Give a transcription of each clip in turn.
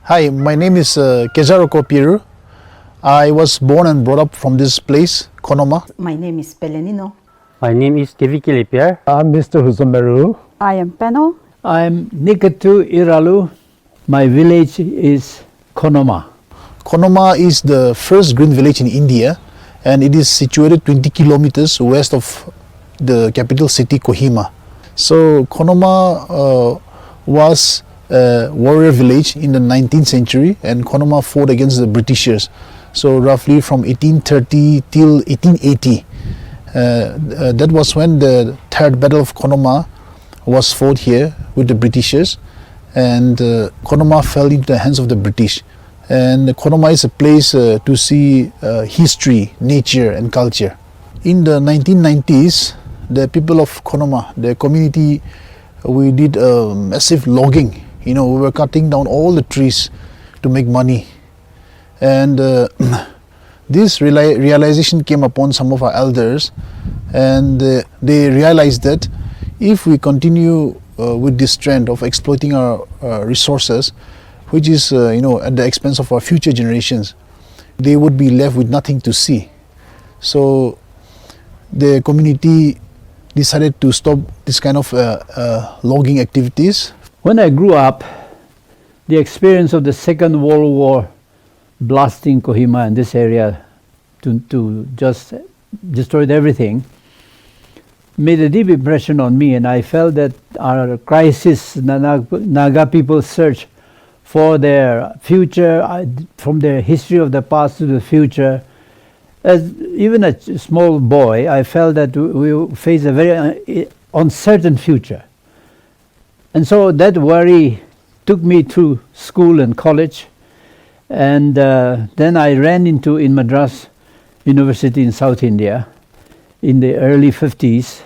Hi, my name is Kezaro Kopiru. I was born and brought up from this place, Konoma. My name is Pelenino. My name is Kevikili Pierre. I'm Mr. Huzomeru. I am Peno. I'm Nikatu Iralu. My village is Konoma. Konoma is the first green village in India, and it is situated 20 kilometers west of the capital city, Kohima. So Konoma was a warrior village in the 19th century, and Konoma fought against the Britishers. So roughly from 1830 till 1880, that was when the third battle of Konoma was fought here with the Britishers, and Konoma fell into the hands of the British. And Konoma is a place to see history, nature and culture. In the 1990s, the people of Konoma, the community, we did massive logging. We were cutting down all the trees to make money. And this realization came upon some of our elders, and they realized that if we continue with this trend of exploiting our resources, which is at the expense of our future generations, they would be left with nothing to see. So the community decided to stop this kind of logging activities. When I grew up, the experience of the Second World War blasting Kohima and this area to just destroyed everything made a deep impression on me, and I felt that our crisis, Naga people's search for their future, from their history of the past to the future. As even a small boy, I felt that we face a very uncertain future. And so that worry took me through school and college. And then I ran in Madras University in South India in the early 50s.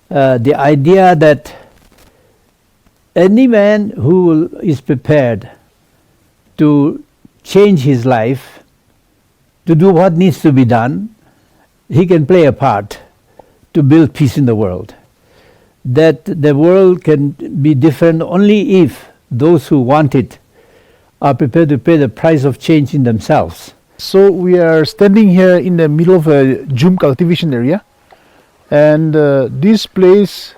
The idea that any man who is prepared to change his life, to do what needs to be done, he can play a part to build peace in the world. That the world can be different only if those who want it are prepared to pay the price of change in themselves. So we are standing here in the middle of a jhum cultivation area, and this place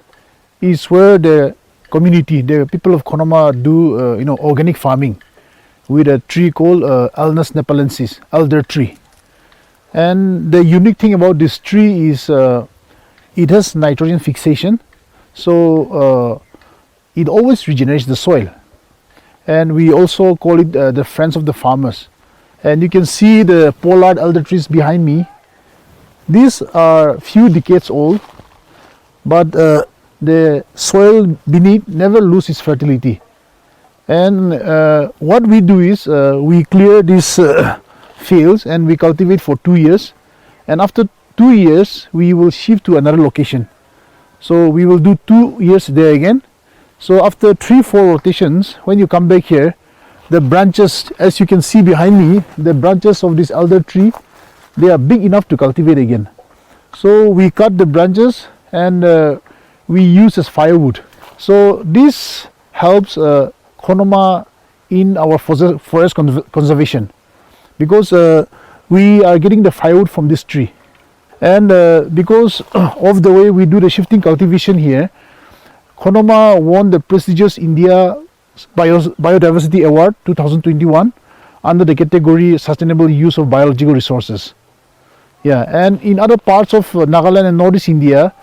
is where the community, the people of Konoma do organic farming with a tree called Alnus nepalensis, elder tree. And the unique thing about this tree is it has nitrogen fixation, so it always regenerates the soil. And we also call it the friends of the farmers. And you can see the pollard elder trees behind me. These are few decades old, but the soil beneath never loses its fertility. And what we do is we clear these fields and we cultivate for 2 years, and after 2 years we will shift to another location. So we will do 2 years there again. So after 3-4 rotations, when you come back here, the branches, as you can see behind me, the branches of this elder tree, they are big enough to cultivate again. So we cut the branches and we use as firewood. So this helps Konoma in our forest conservation, because we are getting the firewood from this tree. And because of the way we do the shifting cultivation here, Konoma won the prestigious India Biodiversity Award 2021 under the category Sustainable Use of Biological Resources. Yeah, and in other parts of Nagaland and Northeast India,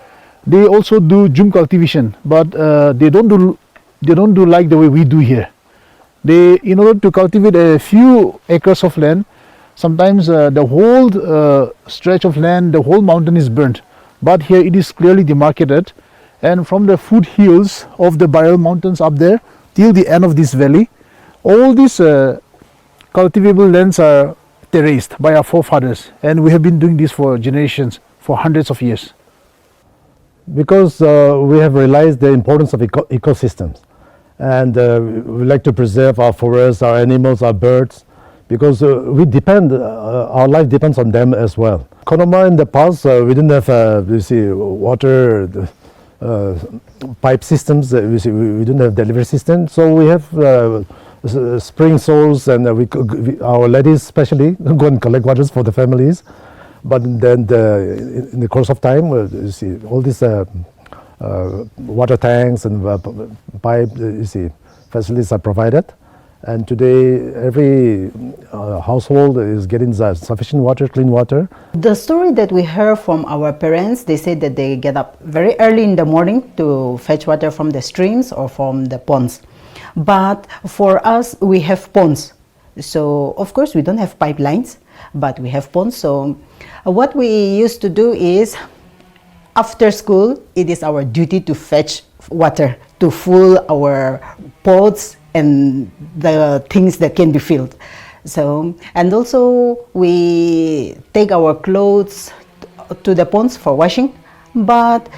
they also do jhum cultivation, but they don't do like the way we do here. They, in order to cultivate a few acres of land, sometimes the whole stretch of land, the whole mountain is burnt. But here it is clearly demarcated, and from the foothills of the Biral mountains up there till the end of this valley, all these cultivable lands are terraced by our forefathers, and we have been doing this for generations, for hundreds of years. Because we have realized the importance of ecosystems, and we like to preserve our forests, our animals, our birds, because we depend, our life depends on them as well. Konoma in the past, we didn't have water pipe systems, we didn't have delivery systems, so we have spring source, and our ladies especially go and collect waters for the families. But then in the course of time, you see all these water tanks and pipe, you see, facilities are provided. And today, every household is getting sufficient water, clean water. The story that we heard from our parents, they said that they get up very early in the morning to fetch water from the streams or from the ponds. But for us, we have ponds. So, of course, we don't have pipelines, but we have ponds. So, what we used to do is, after school, it is our duty to fetch water to fill our pots and the things that can be filled. So, and also we take our clothes to the ponds for washing, but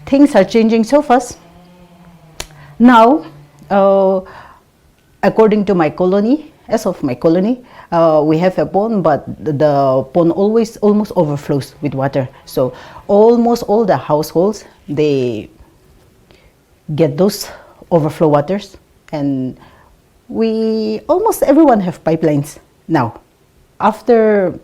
things are changing so fast. Now, according to my colony, as of my colony, we have a pond, but the pond almost overflows with water. So almost all the households, they get those overflow waters, and almost everyone have pipelines now. After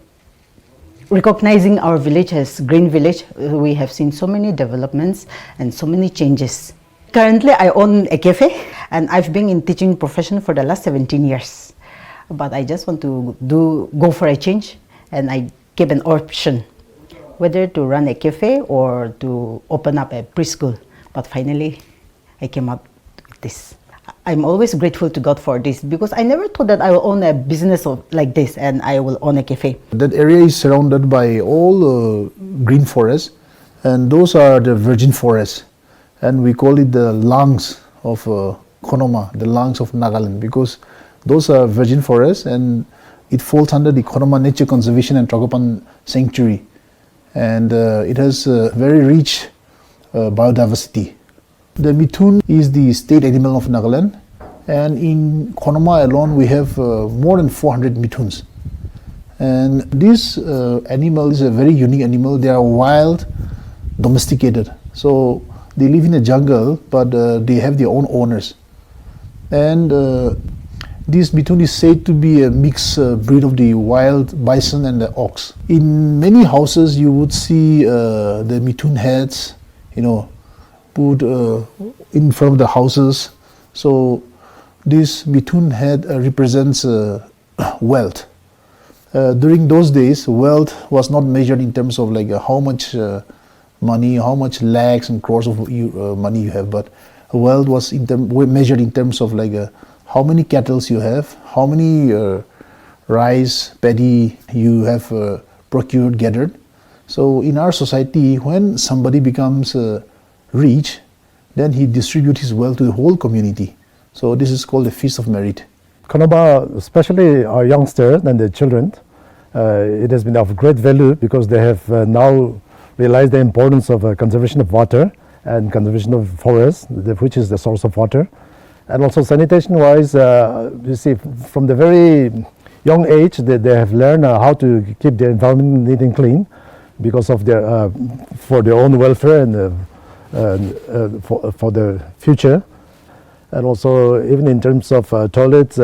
recognizing our village as green village, we have seen so many developments and so many changes. Currently, I own a cafe, and I've been in teaching profession for the last 17 years. But I just want to go for a change, and I gave an option whether to run a cafe or to open up a preschool. But finally, I came up with this. I'm always grateful to God for this, because I never thought that I will own a business like this and I will own a cafe. That area is surrounded by all green forests, and those are the virgin forests, and we call it the lungs of Konoma, the lungs of Nagaland, because those are virgin forests, and it falls under the Konoma Nature Conservation and Tragopan Sanctuary, and it has very rich biodiversity. The mithun is the state animal of Nagaland, and in Konoma alone we have more than 400 mithuns. And this animal is a very unique animal. They are wild, domesticated. So they live in the jungle, but they have their own owners. And this mithun is said to be a mixed breed of the wild bison and the ox. In many houses you would see the mithun heads, put in front of the houses. So this mithun head represents wealth. During those days, wealth was not measured in terms of like how much money, how much lakhs and crores of money you have, but wealth was measured in terms of like how many cattle you have, how many rice, paddy you have procured, gathered. So in our society, when somebody becomes rich, then he distributes his wealth to the whole community. So this is called the feast of merit. Konoma, especially our youngsters and the children, it has been of great value because they have now realized the importance of conservation of water and conservation of forests, which is the source of water. And also sanitation-wise, you see, from the very young age, they have learned how to keep their environment neat and clean because of their for their own welfare and for the future. And also even in terms of toilets,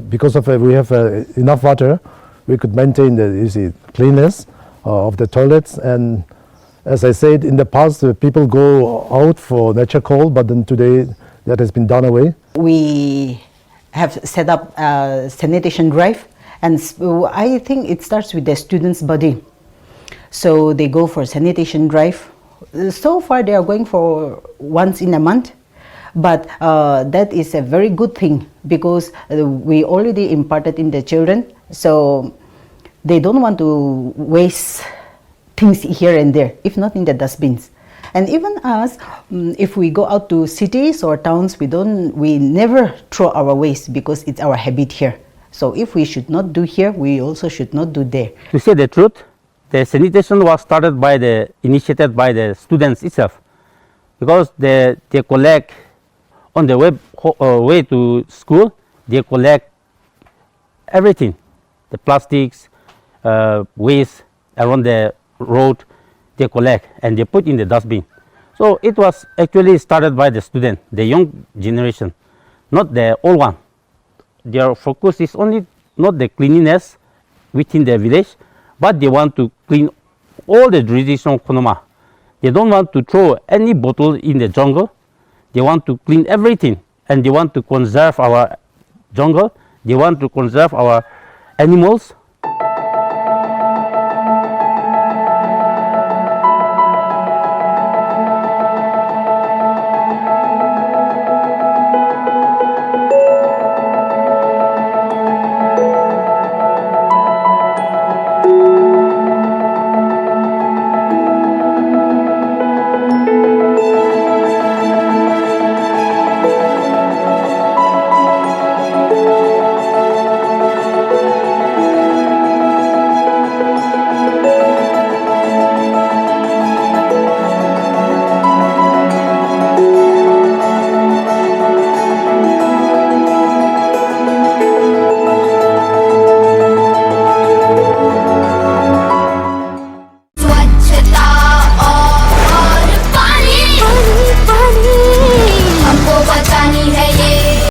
because of we have enough water, we could maintain the cleanness of the toilets. And as I said, in the past people go out for nature call, but then today that has been done away. We have set up a sanitation drive, and I think it starts with the students' body. So they go for sanitation drive. So far they are going for once in a month, but that is a very good thing because we already imparted in the children, so they don't want to waste things here and there, if not in the dustbins. And even us, if we go out to cities or towns, we never throw our waste because it's our habit here. So if we should not do here, we also should not do there. To say the truth, the sanitation was initiated by the students itself, because they collect on the way to school. They collect everything, the plastics, waste around the road. They collect and they put in the dustbin. So it was actually started by the student, the young generation, not the old one. their focus is only not the cleanliness within the village, but they want to clean all the traditional Konoma. They don't want to throw any bottle in the jungle. They want to clean everything, and they want to conserve our jungle. They want to conserve our animals.